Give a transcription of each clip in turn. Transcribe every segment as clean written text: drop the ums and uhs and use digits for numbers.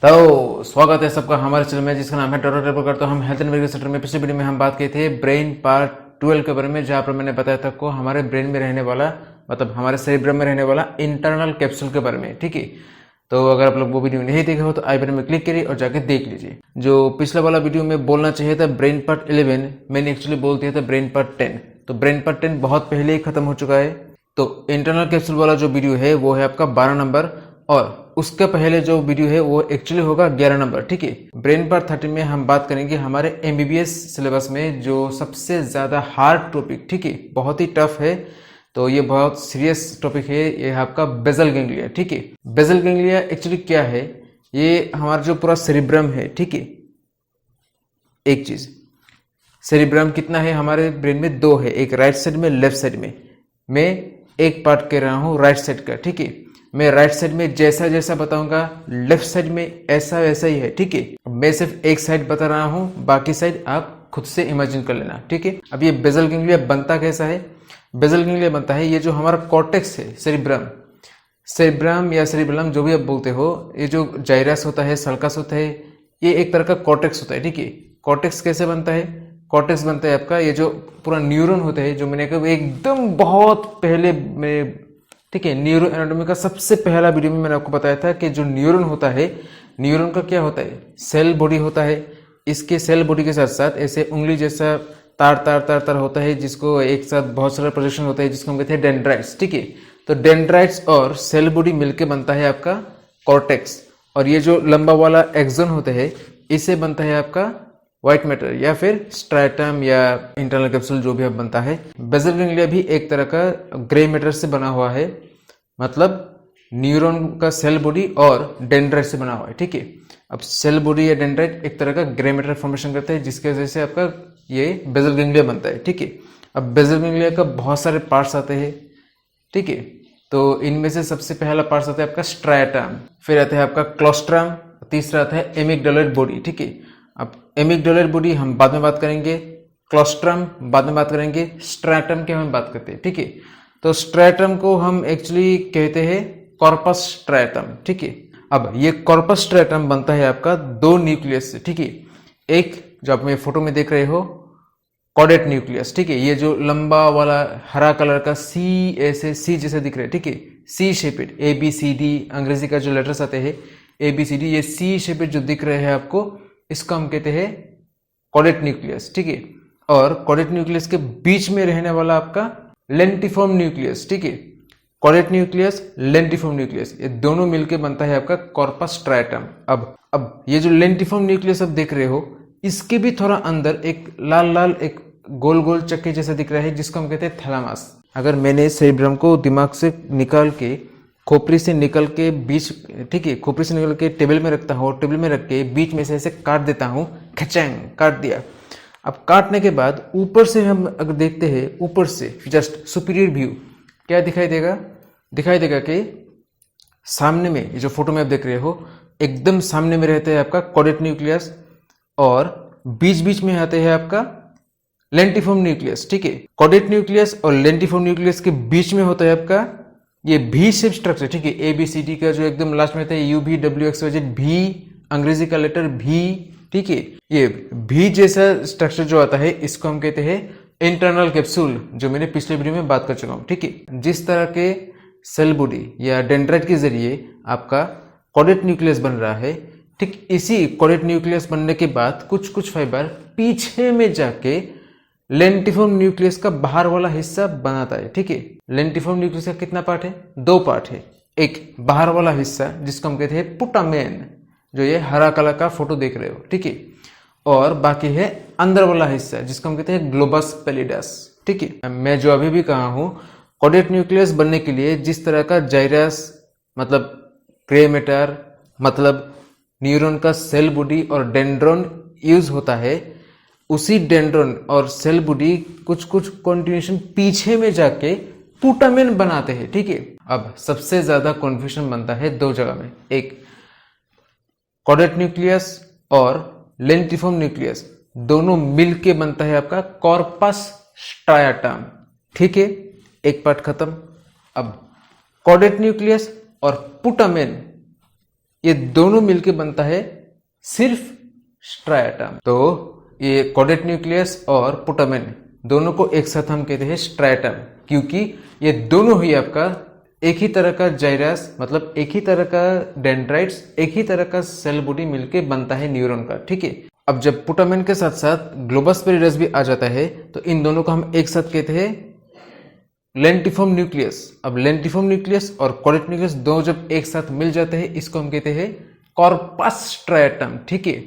तो स्वागत है सबका हमारे चैनल में जिसका नाम है डॉक्टर टेबल करता हूँ हम हेल्थ एंड मेडिकल सेक्टर में। पिछले वीडियो में हम बात किए थे ब्रेन पार्ट 12 के बारे में, जहाँ पर मैंने बताया था को हमारे ब्रेन में रहने वाला मतलब हमारे सेरिब्रम में रहने वाला इंटरनल कैप्सूल के बारे में। ठीक है, तो अगर आप लोग वो वीडियो नहीं देखे हो तो आई बटन में क्लिक करिए और जाके देख लीजिए। जो पिछला वाला वीडियो में बोलना चाहिए था ब्रेन पार्ट 11, मैंने एक्चुअली बोल दिया था ब्रेन पार्ट 10। तो ब्रेन पार्ट 10 बहुत पहले ही खत्म हो चुका है। तो इंटरनल कैप्सूल वाला जो वीडियो है वो है आपका 12 नंबर, और उसके पहले जो वीडियो है वो एक्चुअली होगा 11 नंबर। ठीक है, ब्रेन पार्ट 30 में हम बात करेंगे हमारे एमबीबीएस सिलेबस में जो सबसे ज्यादा हार्ड टॉपिक, ठीक है, बहुत ही टफ है। तो ये बहुत सीरियस टॉपिक है, ये है आपका बेसल गैंग्लिया। ठीक है, बेसल गैंग्लिया एक्चुअली क्या है? ये हमारा जो पूरा सेरिब्रम है, ठीक है, एक चीज सेरिब्रम कितना है हमारे ब्रेन में? दो है, एक राइट साइड में लेफ्ट साइड में। मैं एक पार्ट कह रहा हूं राइट साइड का। ठीक है, मैं राइट साइड में जैसा जैसा बताऊंगा लेफ्ट साइड में ऐसा वैसा ही है। ठीक है, मैं सिर्फ एक साइड बता रहा हूं, बाकी साइड आप खुद से इमेजिन कर लेना। ठीक है, अब ये बेसल गैंग्लिया बनता कैसा है? बेसल गैंग्लिया बनता है, ये जो हमारा कॉर्टेक्स है, सेरिब्रम या सेरिबेलम जो भी आप बोलते हो, ये जो जाइरस होता है, सल्कस होता है, ये एक तरह का कॉर्टेक्स होता है। ठीक है, कॉर्टेक्स कैसे बनता है? कॉर्टेक्स बनता है आपका ये जो पूरा न्यूरॉन होता है, जो मैंने कहा एकदम बहुत पहले में, ठीक है, न्यूरो एनाटॉमी का सबसे पहला वीडियो में मैंने आपको बताया था कि जो न्यूरॉन होता है, न्यूरॉन का क्या होता है? सेल बॉडी होता है। इसके सेल बॉडी के साथ साथ ऐसे उंगली जैसा तार तार तार तार होता है, जिसको एक साथ बहुत सारा प्रोजेक्शन होता है, जिसको हम कहते हैं डेंड्राइट्स। ठीक है, तो डेंड्राइट्स और सेल बॉडी मिलकर बनता है आपका कॉर्टेक्स, और ये जो लंबा वाला एक्सोन होता है, इससे बनता है आपका व्हाइट मैटर या फिर स्ट्रैटम या इंटरनल कैप्सूल, जो भी अब बनता है। बेसल गैंग्लिया भी एक तरह का ग्रे मैटर से बना हुआ है, मतलब न्यूरॉन का सेल बॉडी और डेंड्राइट से बना हुआ है। ठीक है, अब सेल बॉडी या डेंड्राइट एक तरह का ग्रे मैटर फॉर्मेशन करता है, जिसकी वजह से आपका ये बेसल गैंग्लिया बनता है। ठीक है, अब बेसल गैंग्लिया का बहुत सारे पार्ट्स आते हैं। ठीक है, तो इनमें से सबसे पहला पार्ट आता है आपका स्ट्रैटम, फिर आता है आपका क्लोस्ट्रम, तीसरा आता है एमिगडालोइड बॉडी। ठीक है, अब एमिगडालोइड बॉडी हम बाद में बात करेंगे, क्लोस्ट्रम बाद में बात करेंगे, स्ट्रैटम की हम बात करते हैं। ठीक है, तो स्ट्रैटम को हम एक्चुअली कहते हैं कॉर्पस स्ट्रैटम। ठीक है, अब ये कॉर्पस स्ट्रैटम बनता है आपका दो न्यूक्लियस से। ठीक है, एक जो आप फोटो में देख रहे हो कॉडेट न्यूक्लियस। ठीक है, ये जो लंबा वाला हरा कलर का सी ऐसे सी जैसे दिख रहा है, ठीक है, C shaped, A B C D Angrezi का जो लेटर्स आते हैं ए बी सी डी, ये सी शेपेड जो दिख रहे हैं आपको, इसको हम कहते हैं कॉडेट न्यूक्लियस। ठीक है, और कॉडेट न्यूक्लियस के बीच में रहने वाला आपका लेंटिफॉर्म न्यूक्लियस। ठीक है, कॉडेट न्यूक्लियस, लेंटिफॉर्म न्यूक्लियस, ये दोनों मिलकर बनता है आपका कॉर्पस स्ट्रैटम। अब ये जो लेंटिफॉर्म न्यूक्लियस आप देख रहे हो, इसके भी थोड़ा अंदर एक लाल लाल एक गोल गोल चक्के जैसा दिख रहा है, जिसको हम कहते हैं थैलामस। अगर मैंने सेरिब्रम को दिमाग से निकाल के, खोपड़ी से निकल के बीच, ठीक है, खोपड़ी से निकल के टेबल में रखता हूँ, टेबल में रख के बीच में से ऐसे काट देता हूँ, खचैंग काट दिया। अब काटने के बाद ऊपर से हम अगर देखते हैं, ऊपर से जस्ट सुपीरियर व्यू, क्या दिखाई देगा? दिखाई देगा कि सामने में ये जो फोटो में आप देख रहे हो, एकदम सामने में रहता है आपका कॉडेट न्यूक्लियस, और बीच बीच में आते हैं आपका लेंटिफॉर्म न्यूक्लियस। ठीक है, कॉडेट न्यूक्लियस और लेंटिफॉर्म न्यूक्लियस के बीच में होता है आपका ये भी शेप स्ट्रक्चर। ठीक है, ए बी सी डी का जो एकदम लास्ट में था यू भी डब्ल्यू एक्स वाई जेड, भी अंग्रेजी का लेटर भी। ठीक है, ये भी जैसा स्ट्रक्चर जो आता है, इसको हम कहते हैं इंटरनल कैप्सूल, जो मैंने पिछले वीडियो में बात कर चुका हूं। ठीक है, जिस तरह के सेल बॉडी या डेंड्राइट के जरिए आपका कॉडेट न्यूक्लियस बन रहा है, ठीक इसी कॉडेट न्यूक्लियस बनने के बाद कुछ कुछ फाइबर पीछे में जाके लेंटिफॉर्म न्यूक्लियस का बाहर वाला हिस्सा बनाता है। ठीक है, लेंटिफॉर्म न्यूक्लियस का कितना पार्ट है? दो पार्ट है। एक बाहर वाला हिस्सा जिसको हम कहते हैं पुटामेन, जो ये हरा कलर का फोटो देख रहे हो। ठीक है, और बाकी है अंदर वाला हिस्सा जिसको हम कहते हैं ग्लोबस पैलिडस। ठीक है, मैं जो अभी भी कहा हूं, कॉडेट न्यूक्लियस बनने के लिए जिस तरह का जाइरस मतलब ग्रे मैटर मतलब न्यूरॉन का सेल बॉडी और डेंड्रॉन यूज होता है, उसी डेंड्रॉन और सेल बॉडी कुछ कुछ कॉन्टिन्यूएशन पीछे में जाके पुटामेन बनाते हैं। ठीक है, अब सबसे ज्यादा कन्फ्यूजन बनता है दो जगह में, एक कॉडेट न्यूक्लियस और लेंटिफॉर्म न्यूक्लियस, दोनों मिलके बनता है आपका कॉर्पस स्ट्रैटम। ठीक है, एक पार्ट खत्म। अब कॉडेट न्यूक्लियस और पुटामेन ये दोनों मिलके बनता है सिर्फ स्ट्राटम। तो ये कॉर्डेट न्यूक्लियस और पुटामेन दोनों को एक साथ हम कहते हैं स्ट्राटम, क्योंकि ये दोनों ही आपका एक ही तरह का जाइरस, मतलब एक ही तरह का डेंड्राइट्स, एक ही तरह का सेल बॉडी मिलके बनता है न्यूरॉन का, ठीक है। अब जब पुटामेन के साथ साथ ग्लोबस पेरिडस भी आ जाता है तो इन दोनों को हम एक साथ कहते हैं लेंटिफॉर्म न्यूक्लियस। अब लेंटिफॉर्म न्यूक्लियस और कॉर्डेट न्यूक्लियस दो जब एक साथ मिल जाते हैं इसको हम कहते हैं कॉर्पस स्ट्रैटम, ठीक है।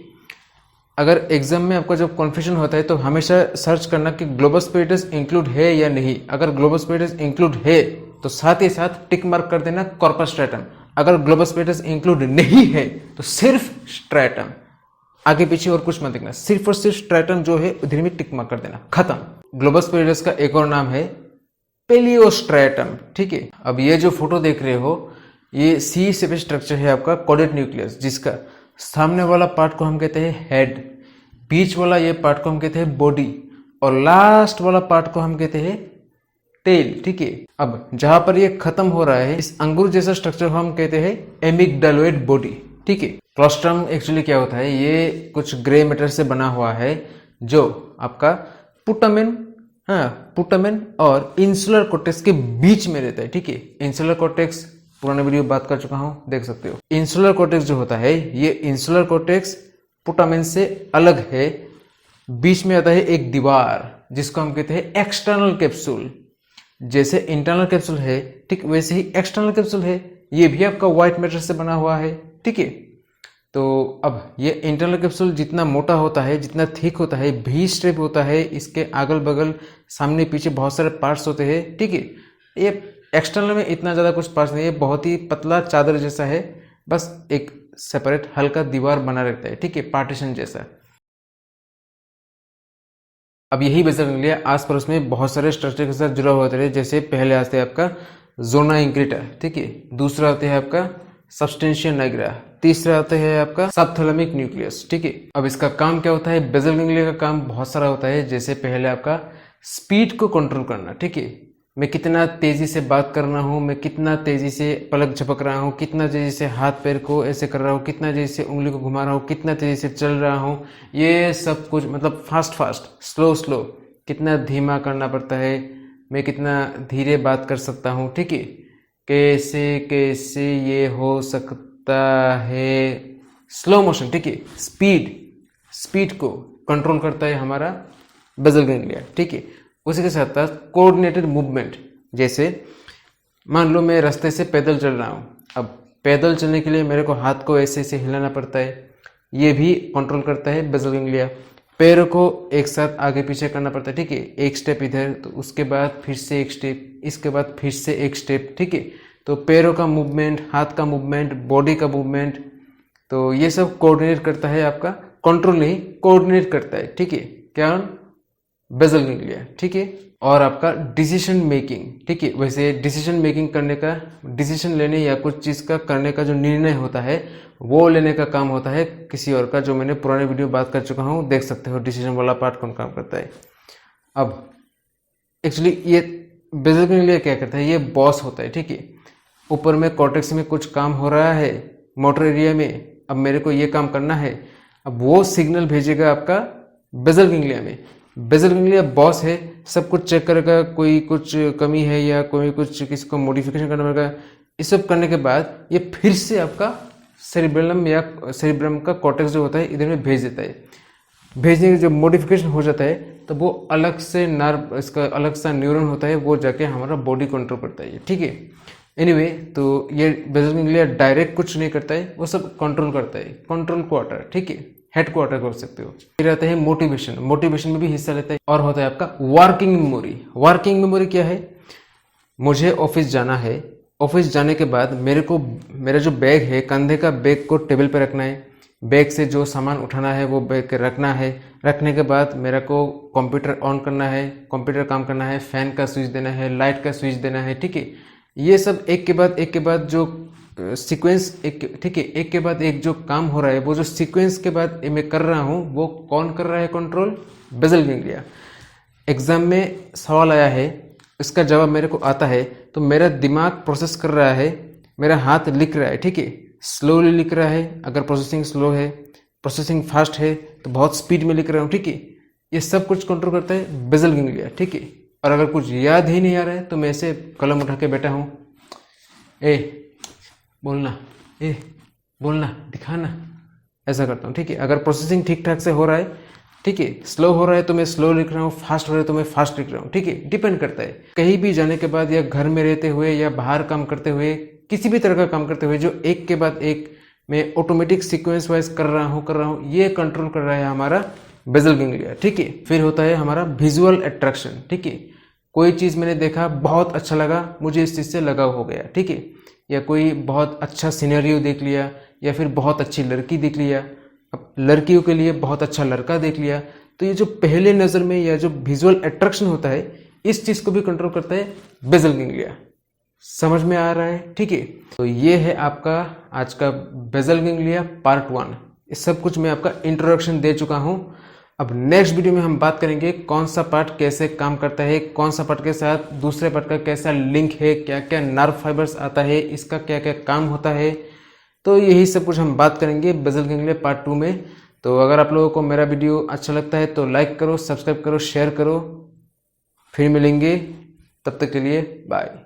अगर एग्जाम में आपका जब कन्फ्यूजन होता है तो हमेशा सर्च करना कि ग्लोबस पेरिडस इंक्लूड है या नहीं। अगर ग्लोबस पेरिडस इंक्लूड है तो साथ ही साथ टिक मार्क कर देना कॉर्पस स्ट्रैटम। अगर ग्लोबस पेरिडस इंक्लूड नहीं है तो सिर्फ स्ट्रैटम, आगे पीछे और कुछ मत देखना, सिर्फ और सिर्फ स्ट्रैटम जो है उधर में टिक मार्क कर देना, खत्म। ग्लोबस पेरिडस का एक और नाम है पेलियोस्ट्रैटम, ठीक है। अब ये जो फोटो देख रहे हो ये सी शेप स्ट्रक्चर है आपका कॉर्डेट न्यूक्लियस, जिसका सामने वाला पार्ट को हम कहते हैं हेड, बीच वाला ये पार्ट को हम कहते हैं बॉडी और लास्ट वाला पार्ट को हम कहते हैं टेल, ठीक है। अब जहां पर ये खत्म हो रहा है इस अंगूर जैसा स्ट्रक्चर को हम कहते हैं एमिगडालोइड बॉडी, ठीक है। क्लोस्ट्रम एक्चुअली क्या होता है, ये कुछ ग्रे मैटर से बना हुआ है जो आपका पुटामेन और इंसुलर कॉर्टेक्स के बीच में रहता है, ठीक है। इंसुलर कॉर्टेक्स पुराने वीडियो बात कर चुका हूं, देख सकते हो। इंसुलर कॉर्टेक्स जो होता है ये इंसुलर कॉर्टेक्स पुटामेन से अलग है, बीच में आता है एक दीवार जिसको हम कहते हैं एक्सटर्नल कैप्सूल। जैसे इंटरनल कैप्सूल है ठीक वैसे ही एक्सटर्नल कैप्सूल है, ये भी आपका व्हाइट मैटर से बना हुआ है, ठीक है। तो अब ये इंटरनल कैप्सूल जितना मोटा होता है, जितना थिक होता है, भी स्ट्रेप होता है, इसके अगल बगल सामने पीछे बहुत सारे पार्ट्स होते हैं, ठीक है। ये एक्सटर्नल में इतना ज़्यादा कुछ पार्ट्स नहीं है, बहुत ही पतला चादर जैसा है, बस एक सेपरेट हल्का दीवार बना रहता है, ठीक है, पार्टीशन जैसा। अब यही बेसल गैंग्लिया आस पड़ोस में बहुत सारे स्ट्रक्चर के साथ जुड़ा हुआ है। जैसे पहले आते हैं आपका जोना इंक्रीटा, ठीक है, दूसरा आता है आपका सब्सटेंशिया निग्रा, तीसरा आता है आपका सबथैलेमिक न्यूक्लियस, ठीक है। अब इसका काम क्या होता है, बेसल गैंग्लिया का काम बहुत सारा होता है। जैसे पहले आपका स्पीड को कंट्रोल करना, ठीक है, मैं कितना तेजी से बात कर रहा हूँ, मैं कितना तेजी से पलक झपक रहा हूँ, कितना तेजी से हाथ पैर को ऐसे कर रहा हूँ, कितना तेजी से उंगली को घुमा रहा हूँ, कितना तेजी से चल रहा हूँ, ये सब कुछ मतलब फास्ट, स्लो, कितना धीमा करना पड़ता है, मैं कितना धीरे बात कर सकता हूँ, ठीक है, कैसे ये हो सकता है, स्लो मोशन, ठीक है। स्पीड को कंट्रोल करता है हमारा बेसल गैंग्लिया, ठीक है। उसी के साथ साथ कोऑर्डिनेटेड मूवमेंट, जैसे मान लो मैं रास्ते से पैदल चल रहा हूँ, अब पैदल चलने के लिए मेरे को हाथ को ऐसे हिलाना पड़ता है, ये भी कंट्रोल करता है बेसल गैंग्लिया। पैरों को एक साथ आगे पीछे करना पड़ता है, ठीक है, एक स्टेप इधर तो उसके बाद फिर से एक स्टेप, इसके बाद फिर से एक स्टेप, ठीक है। तो पैरों का मूवमेंट, हाथ का मूवमेंट, बॉडी का मूवमेंट, तो ये सब कोऑर्डिनेट करता है आपका, कंट्रोल नहीं कोऑर्डिनेट करता है, ठीक है, क्या बेसल गैंग्लिया, ठीक है। और आपका डिसीजन मेकिंग, ठीक है, वैसे डिसीजन मेकिंग करने का, डिसीजन लेने या कुछ चीज़ का करने का जो निर्णय होता है वो लेने का काम होता है किसी और का, जो मैंने पुराने वीडियो बात कर चुका हूँ, देख सकते हो डिसीजन वाला पार्ट कौन काम करता है। अब एक्चुअली ये बेसल गैंग्लिया क्या करता है, ये बॉस होता है, ठीक है। ऊपर में कॉर्टेक्स में कुछ काम हो रहा है मोटर एरिया में, अब मेरे को ये काम करना है, अब वो सिग्नल भेजेगा आपका बेसल गैंग्लिया में। बेसल गैंग्लिया बॉस है, सब कुछ चेक करेगा, कोई कुछ कमी है या कोई कुछ किसी को मॉडिफिकेशन करना पड़ेगा, ये सब करने के बाद ये फिर से आपका सेरिब्रम या सेरिब्रम का कॉर्टेक्स जो होता है इधर में भेज देता है। भेजने के जब मॉडिफिकेशन हो जाता है तो वो अलग से नर्व, इसका अलग सा न्यूरॉन होता है, वो जाके हमारा बॉडी कंट्रोल करता है, ठीक है। एनीवे, तो ये बेसल गैंग्लिया डायरेक्ट कुछ नहीं करता है, वो सब कंट्रोल करता है, कंट्रोल क्वार्टर, ठीक है, हेड क्वार्टर कर सकते हो। फिर आता है मोटिवेशन में भी हिस्सा लेता है। और होता है आपका वर्किंग मेमोरी। वर्किंग मेमोरी क्या है, मुझे ऑफिस जाना है, ऑफिस जाने के बाद मेरे को मेरा जो बैग है, कंधे का बैग को टेबल पे रखना है, बैग से जो सामान उठाना है वो बैग रखना है, रखने के बाद मेरे को कंप्यूटर ऑन करना है, कंप्यूटर काम करना है, फैन का स्विच देना है, लाइट का स्विच देना है, ठीक है। ये सब एक के बाद जो सीक्वेंस, ठीक है, एक के बाद एक जो काम हो रहा है, वो जो सीक्वेंस के बाद मैं कर रहा हूँ वो कौन कर रहा है कंट्रोल, बेसल गैंग्लिया। एग्जाम में सवाल आया है, इसका जवाब मेरे को आता है तो मेरा दिमाग प्रोसेस कर रहा है, मेरा हाथ लिख रहा है, ठीक है, स्लोली लिख रहा है, अगर प्रोसेसिंग स्लो है, प्रोसेसिंग फास्ट है तो बहुत स्पीड में लिख रहा हूँ, ठीक है। ये सब कुछ कंट्रोल करता है बेजल गैंग्लिया, ठीक है। और अगर कुछ याद ही नहीं आ रहा है तो मैं ऐसे कलम उठा के बैठा हूँ, ए बोलना, ए बोलना, दिखाना, ऐसा करता हूँ, ठीक है। अगर प्रोसेसिंग ठीक ठाक से हो रहा है, ठीक है, स्लो हो रहा है तो मैं स्लो लिख रहा हूँ, फास्ट हो रहा है तो मैं फास्ट लिख रहा हूँ, ठीक है। डिपेंड करता है कहीं भी जाने के बाद या घर में रहते हुए या बाहर काम करते हुए, किसी भी तरह का काम करते हुए, जो एक के बाद एक मैं ऑटोमेटिक सीक्वेंस वाइज कर रहा हूँ, ये कंट्रोल कर रहा है हमारा बेजल गैंग्लिया, ठीक है। फिर होता है हमारा विजुअल अट्रैक्शन, ठीक है। कोई चीज़ मैंने देखा, बहुत अच्छा लगा, मुझे इस चीज़ से लगाव हो गया, ठीक है। या कोई बहुत अच्छा सिनेरियो देख लिया, या फिर बहुत अच्छी लड़की देख लिया, अब लड़कियों के लिए बहुत अच्छा लड़का देख लिया, तो ये जो पहले नज़र में या जो विजुअल अट्रैक्शन होता है, इस चीज़ को भी कंट्रोल करता है बेजल गैंग्लिया। समझ में आ रहा है, ठीक है। तो ये है आपका आज का बेजल गैंग्लिया पार्ट 1। इस सब कुछ मैं आपका इंट्रोडक्शन दे चुका हूँ। अब नेक्स्ट वीडियो में हम बात करेंगे कौन सा पार्ट कैसे काम करता है, कौन सा पार्ट के साथ दूसरे पार्ट का कैसा लिंक है, क्या क्या नर्व फाइबर्स आता है, इसका क्या क्या काम होता है। तो यही सब कुछ हम बात करेंगे बेजल गैंग्लिया पार्ट 2 में। तो अगर आप लोगों को मेरा वीडियो अच्छा लगता है तो लाइक करो, सब्सक्राइब करो, शेयर करो। फिर मिलेंगे, तब तक के लिए बाय।